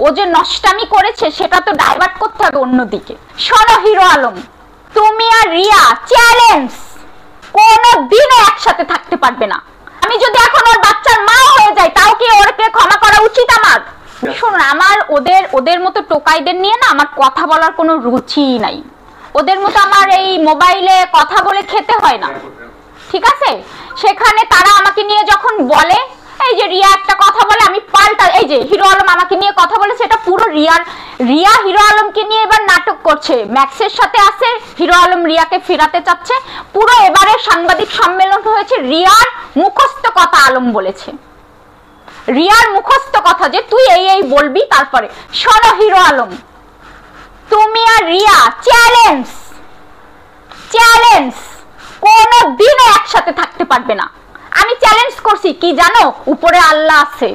ও যে নষ্টামি করেছে সেটা তো ডাইভার্ট করতে হবে অন্যদিকে। শোনো হিরো আলম, তুমি আর রিয়া চ্যালেঞ্জ, কোনোদিনও একসাথে থাকতে পারবে না। আমি যদি এখন ওর বাচ্চার মা হয়ে যাই তাও কি ওরকে ক্ষমা করা উচিত আমার? শুনুন, আমার ওদের মতো টোকাইদের নিয়ে না আমার কথা বলার কোনো রুচি নাই। ওদের মতো আমার এই মোবাইলে কথা বলে খেতে হয় না, ঠিক আছে? সেখানে তারা আমাকে নিয়ে যখন বলে, এই যে রিয়া একটা কথা বলে আমি পাল্টা, এই যে হিরো আলম আমাকে নিয়ে কথা বলে, সেটা পুরো রিয়া হিরো আলমকে নিয়ে এবার নাটক করছে, ম্যাক্সের সাথে আছে, হিরো আলম রিয়াকে ফেরাতে চাচ্ছে। পুরো এবারে সাংবাদিক সম্মেলন হয়েছে, রিয়ার মুখস্থ কথা আলম বলেছে, রিয়ার মুখস্থ কথা যে তুই এই বলবি। তারপরে শোনো হিরো আলম, তুমি আর রিয়া চ্যালেঞ্জ, কোনোদিনও একসাথে থাকতে পারবে না। আমি চ্যালেঞ্জ করছি কি জানো? উপরে আল্লাহ আছে,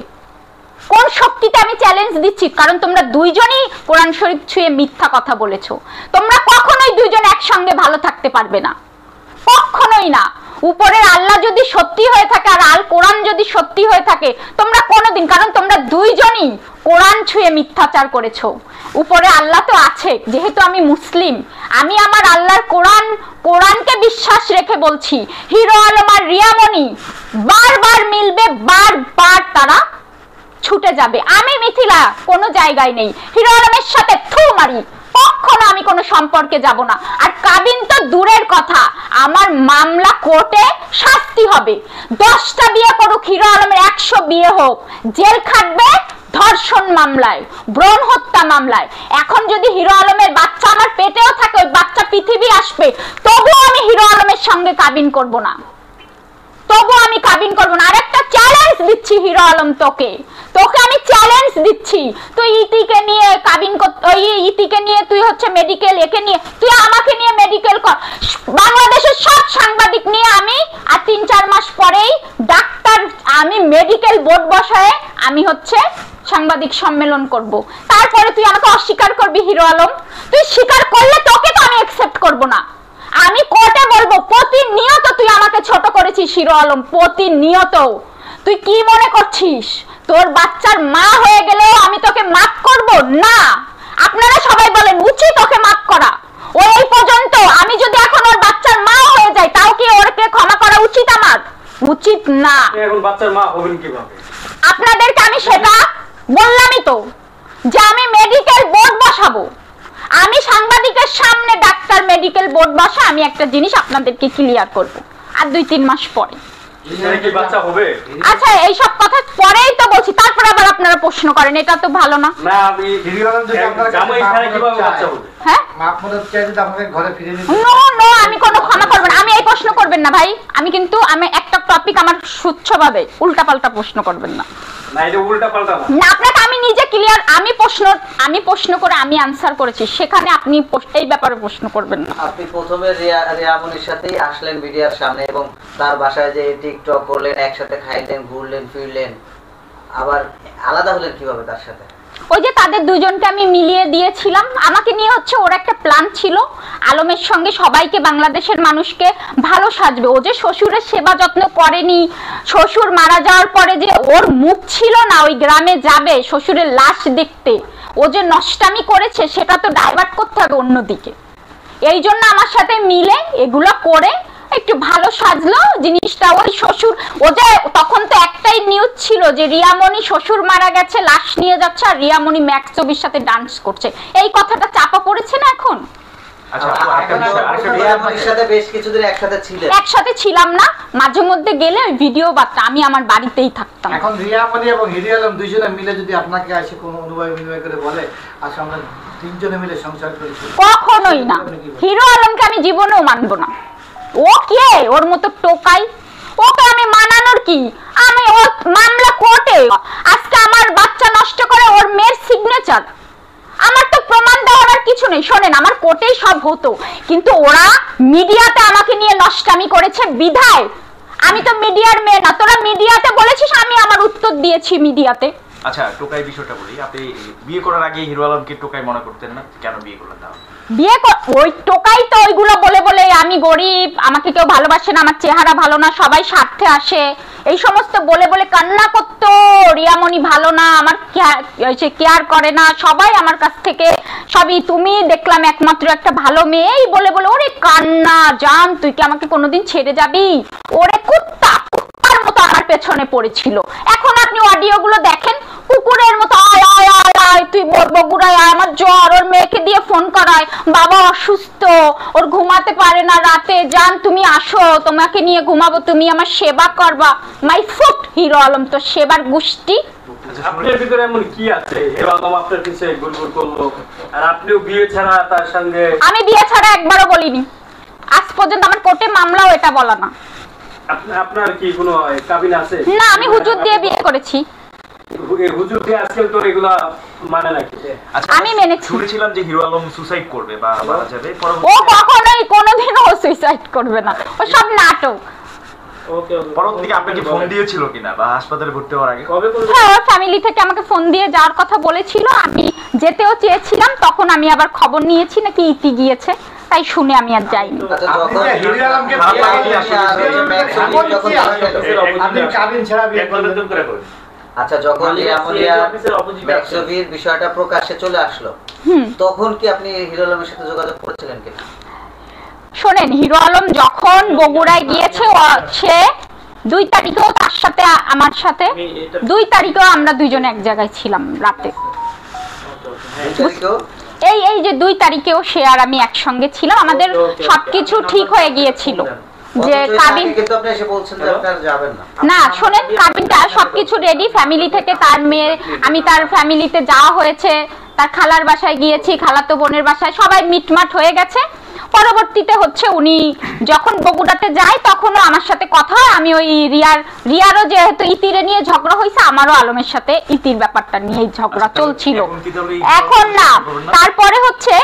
কোন শক্তিতে আমি চ্যালেঞ্জ দিচ্ছি? কারণ তোমরা দুইজনই কোরআন শরীফ ছুঁয়ে মিথ্যা কথা বলেছো। তোমরা কখনোই দুইজন একসঙ্গে ভালো থাকতে পারবে না, কখনোই না। উপরের আল্লাহ যদি সত্যি হয়ে থাকে আর আল কোরআন যদি সত্যি হয়ে থাকে, তোমরা কোনোদিন, কারণ তোমরা দুইজনই কোরআন ছুঁয়ে মিথ্যাচার করেছো। উপরে আল্লাহ তো আছে, যেহেতু আমি মুসলিম, আমি আমার আল্লাহর কোরআনকে বিশ্বাস রেখে বলছি, হিরো আলম আর রিয়ামণি বারবার মিলবে, বারবার তারা ছুটে যাবে। আমি মিথিলা কোনো জায়গায় নেই, হিরো আলমের সাথে থু মারি, কখনো আমি কোনো সম্পর্কে যাব না। আর কাবিন তো দূরের কথা, আমার মামলা কোর্টে শাস্তি হবে। 10টা বিয়ে করুক হিরো আলমের, 100 বিয়ে হোক, জেল খাটবে ধর্ষণ মামলায়, ভ্রূণ হত্যা মামলায়। এখন যদি হিরো আলমের বাচ্চা আমার পেটেও থাকে, ওই বাচ্চা পৃথিবী আসবে, তবুও আমি হিরো আলমের সঙ্গে কাবিন করব না, তবুও আমি কাবিন করব না। আর একটা চ্যালেঞ্জ দিচ্ছি হিরো আলম, তোকে আমি চ্যালেঞ্জ দিচ্ছি, তুই ইতিকে নিয়ে কাবিন কর, ইতিকে নিয়ে তুই হচ্ছে মেডিকেল, একে নিয়ে তুই আমাকে নিয়ে মেডিকেল কর। বাংলাদেশের সব সাংবাদিক নিয়ে আমি আর 3-4 মাস পরেই ডাক্তার, আমি মেডিকেল বোর্ড বসায় আমি হচ্ছে সাংবাদিক সম্মেলন করব। তারপরে তুই আমাকে অস্বীকার করবি হিরো আলম? তুই স্বীকার করলে তোকে তো আমি অ্যাকসেপ্ট করব না। আমি কোর্টে বলবো, প্রতিনিয়ত তুই আমাকে ছোট করেছিস হিরো আলম, প্রতিনিয়ত। তুই কি মনে করছিস তোর বাচ্চার মা হয়ে গেলেও আমি তোকে মাফ করব না? আপনারা সবাই বলেন উচিত ওকে মাফ করা? ও এই পর্যন্ত, আমি যদি এখন ওর বাচ্চার মা হয়ে যাই তাও কি ওরকে ক্ষমা করা উচিত আমার? উচিত না। এখন বাচ্চার মা হবেন কিভাবে? আপনাদেরকে আমি সেটা বললামই তো, যে আমি মেডিকেল বোর্ড বসাবো। আমি সাংবাদিকের সামনে ডাক্তার মেডিকেল বোর্ড বসা, আমি একটা জিনিস আপনাদেরকে ক্লিয়ার করব আর 2-3 মাস পরে। আচ্ছা, এইসব কথা পরেই তো বলছি, তারপর আবার আপনারা প্রশ্ন করেন, এটা তো ভালো না। আমি কোনো ক্ষমা করবেন, আমি এই প্রশ্ন করবেন না ভাই। আমি কিন্তু একটা টপিক আমার স্বচ্ছভাবে, উল্টাপাল্টা প্রশ্ন করবেন না। আপনাকে আমি নিজে ক্লিয়ার, আমি প্রশ্ন করে আমি আনসার করেছি, সেখানে আপনি এই ব্যাপারে প্রশ্ন করবেন না। আপনি প্রথমে রিয়ামণির সাথেই আসলেন মিডিয়ার সামনে, এবং তার বাসায় যে টিকটক করলেন, একসাথে খাইলেন, ঘুরলেন ফিরলেন, আবার আলাদা হলেন কিভাবে তার সাথে? ওই যে তাদের দুজনকে আমি মিলিয়ে দিয়েছিলাম, আমাকে নিয়ে হচ্ছে ওর একটা প্ল্যান ছিল, আলমের সঙ্গে সবাইকে, বাংলাদেশের মানুষকে ভালো সাজবে। ও যে শ্বশুরের সেবা যত্ন করেনি, শ্বশুর মারা যাওয়ার পরে যে ওর মুখ ছিল না ওই গ্রামে যাবে শ্বশুরের লাশ দেখতে, ও যে নষ্টামি করেছে সেটা তো ডাইভার্ট করতে হবে অন্যদিকে। এই জন্য আমার সাথে মিলে এগুলো করে একটু ভালো সাজলো জিনিসটা। ওই শ্বশুর, ও যে তখন তো একটাই নিউজ ছিল যে রিয়ামণি শ্বশুর মারা গেছে, লাশ নিয়ে যাচ্ছে, আর রিয়ামণি ম্যাক্স ছবির সাথে ডান্স করছে, এই কথাটা চাপা পড়েছে না এখন? একসাথে ছিলাম না, মাঝে মধ্যে গেলে ওই ভিডিও বার্তা, আমি আমার বাড়িতেই থাকতাম। এখন রিয়ামণি এবং হিরো আলম দুইজনে মিলে যদি আপনাকে আসে কোনো অনুভব বিনিময় করে বলে আচ্ছা আমরা 3জনে মিলে সংসার করেছি, কখনোই না। হিরো আলমকে আমি জীবনেও মানবো না। ও কে? ওর মতো টোকাই, ওকে আমি মানানোর কি? আমি ওর মামলা কোর্টে, আজকে আমার বাচ্চা নষ্ট করে ওর মেয়ের সিগনেচার, আমার তো প্রমাণ দেওয়ার আর কিছু নেই। শোনেন, আমার কোর্টেই সব হতো, কিন্তু ওরা মিডিয়াতে আমাকে নিয়ে নষ্টামি করেছে বিধায়। আমি তো মিডিয়ার মেয়ে না, তোরা মিডিয়াতে বলেছিস, আমি আমার উত্তর দিয়েছি মিডিয়াতে। আচ্ছা, টোকাই বিষয়টা বলি, আপনি বিয়ে করার আগে হিরো আলমকে টোকাই মনে করতেন না, কেন বিয়ে করলেন তাহলে? ওই টোকাই তো ওইগুলো বলে বলে আমি গরিব, আমাকে কেউ ভালোবাসে না, আমার চেহারা ভালো না, সবাই স্বার্থে আসে, এই সমস্ত বলে বলে কান্না করতো, রিয়ামণি ভালো না, আমার কেয়ার করে না, সবাই আমার কাছ থেকে সবই, তুমি দেখলাম একমাত্র একটা ভালো মেয়ে, এই বলে বলে ওরে কান্না, জান তুই কি আমাকে কোনোদিন ছেড়ে যাবি, ওরে কুত্তার মতো আমার পেছনে পড়েছিল। এখন আপনি অডিওগুলো দেখেন, কুকুরের মতো আয় আয় আয় আয়, তুই বগুড়ায় আয়, আমার জ্বর, ওর মেয়েকে দিয়ে ফোন করায়, বাবা অসুস্থ, ওর ঘুমাতে পারে না রাতে, জান তুমি আসো, তোমাকে নিয়ে ঘুমাবো, তুমি আমার সেবা করবা। মাই ফুট হিরো আলম তো সেবার গোষ্ঠী। আপনার ভিতরে এমন কি আছে হিরো আলম আপনার পিছে গুলগুল করলো, আর আপনিও বিয়ে ছাড়া তার সঙ্গে? আমি বিয়ে ছাড়া একবারও বলিনি, আজ পর্যন্ত আমার কোর্টে মামলাও এটা বলা না। আপনার কি কোনো কাবিন আছে? না, আমি হুজুর দিয়ে বিয়ে করেছি। হুজুর দিয়ে আজকাল তো এগুলা মানে নাকি? আচ্ছা, আমি মেনেছি। শুনেছিলাম যে হিরো আলম সুসাইড করবে বা মারা যাবে, ও কখনোই কোনোদিনও সুইসাইড করবে না, ও সব নাটক। পরবর্তীতে আপনাকে ফোন দিয়েছিল কিনা বা হাসপাতালে ভর্তি হওয়ার আগে? কবে করবে? হ্যাঁ, ওর ফ্যামিলি থেকে আমাকে ফোন দিয়ে যাওয়ার কথা বলেছিল, আমি যেতেও চেয়েছিলাম, তখন আমি আবার খবর নিয়েছি নাকি ইতি গিয়েছে, তাই শুনে আমি আর যাইনি। আচ্ছা, আপনি যখন যে হিরো আলমকে খারাপ বিয়ে লাগে কি করলেন, আসলে? ম্যাক্সিমাম যখন আপনি কাবিন ছাড়া বিয়ে করলেন, আচ্ছা যখন মানে রিয়ামনিয়া অফিসের opposite ম্যাক্সবির বিষয়টা প্রকাশ্যে চলে আসলো, তখন কি আপনি হিরো আলমের সাথে যোগাযোগ করেছিলেন কিনা? শোনেন, হিরো আলম যখন বগুড়ায় গিয়েছে, সে 2 তারিখেও তার সাথে আমার সাথে 2 তারিখেও আমরা দুইজন এক জায়গায় ছিলাম রাতে। এই যে 2 তারিখেও সে আর আমি একসঙ্গে ছিলাম, আমাদের সবকিছু ঠিক হয়ে গিয়েছিল। যে কাবিন কিন্তু আপনি এসে বলছেন যে আপনারা যাবেন না। না, শোনেন, কাবিনটা সবকিছু রেডি, ফ্যামিলি থেকে তার মেয়ে, আমি তার ফ্যামিলিতে যাওয়া হয়েছে, তার খালার বাসায় গিয়েছি, খালাতো বোনের বাসায়, সবাই মিটমাট হয়ে গেছে। পরবর্তীতে হচ্ছে উনি যখন বগুড়াতে যায় তখনও আমার সাথে কথা হয়, আমি ওই রিয়ারও যেহেতু ইতিরে নিয়ে ঝগড়া হয়েছে, আমারও আলমের সাথে ইতির ব্যাপারটা নিয়ে ঝগড়া চলছিল। এখন না, তারপরে হচ্ছে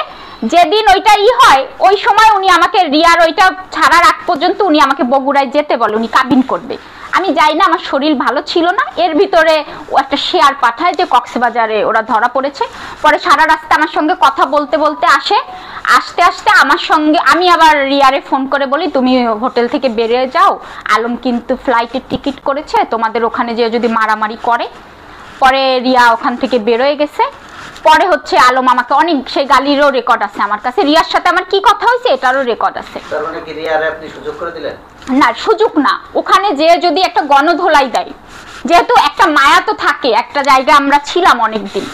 যেদিন ওইটা হয়, ওই সময় উনি আমাকে রিয়ার ওইটা ছাড়ার আগ পর্যন্ত উনি আমাকে বগুড়ায় যেতে বলে, উনি কাবিন করবে। আমি যাই না, আমার শরীর ভালো ছিল না। এর ভিতরে ও একটা শেয়ার পাঠায় যে কক্সবাজারে ওরা ধরা পড়েছে। পরে সারা রাস্তা আমার সঙ্গে কথা বলতে বলতে আসতে আসতে আমার সঙ্গে, আমি আবার রিয়ারে ফোন করে বলি তুমি হোটেল থেকে বেরিয়ে যাও, আলম কিন্তু ফ্লাইটের টিকিট করেছে, তোমাদের ওখানে যে যদি মারামারি করে। পরে রিয়া ওখান থেকে বেরোয় গেছে। পরে হচ্ছে আলম আমাকে অনেক, সেই গালিরও রেকর্ড আছে আমার কাছে, রিয়ার সাথে আমার কি কথা হয়েছে এটারও রেকর্ড আছে। তার মানে কি রিয়ারে আপনি সুযোগ করে দিলেন? না, সুযোগ না, ওখানে যে যদি একটা গণধোলাই দেয়, যেহেতু একটা মায়া তো থাকে, একটা জায়গায় আমরা ছিলাম অনেকদিন।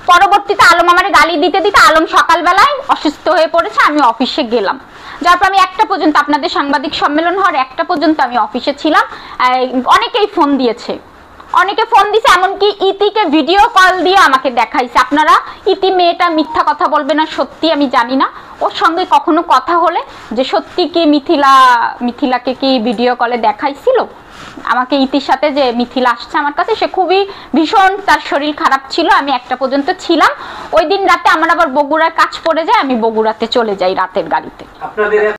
পরবর্তীতে আলম আমার গালি দিতে দিতে আলম সকালবেলায় অসুস্থ হয়ে পড়েছে, আমি অফিসে গেলাম, যার পর আমি 1টা পর্যন্ত, আপনাদের সাংবাদিক সম্মেলন হওয়ার 1টা পর্যন্ত আমি অফিসে ছিলাম। অনেকেই ফোন দিয়েছে, অনেকে ফোন দিছে, এমনকি ইতিকে ভিডিও কল দিয়ে আমাকে দেখাইছে। আপনারা ইতি মেয়েটা মিথ্যা কথা বলবে না, সত্যি আমি জানি না ওর সঙ্গে কখনো কথা হলে যে সত্যি কি মিথিলাকে কি ভিডিও কলে দেখাইছিল আমাকে, ইতির সাথে যে মিথিলা আসছে আমার কাছে, সে খুবই ভীষণ, তার শরীর খারাপ ছিল, আমি 1টা পর্যন্ত ছিলাম। ওই দিন রাতে আমার আবার বগুড়ার কাজ পড়ে যায়, আমি বগুড়াতে চলে যাই রাতের গাড়িতে। আপনাদের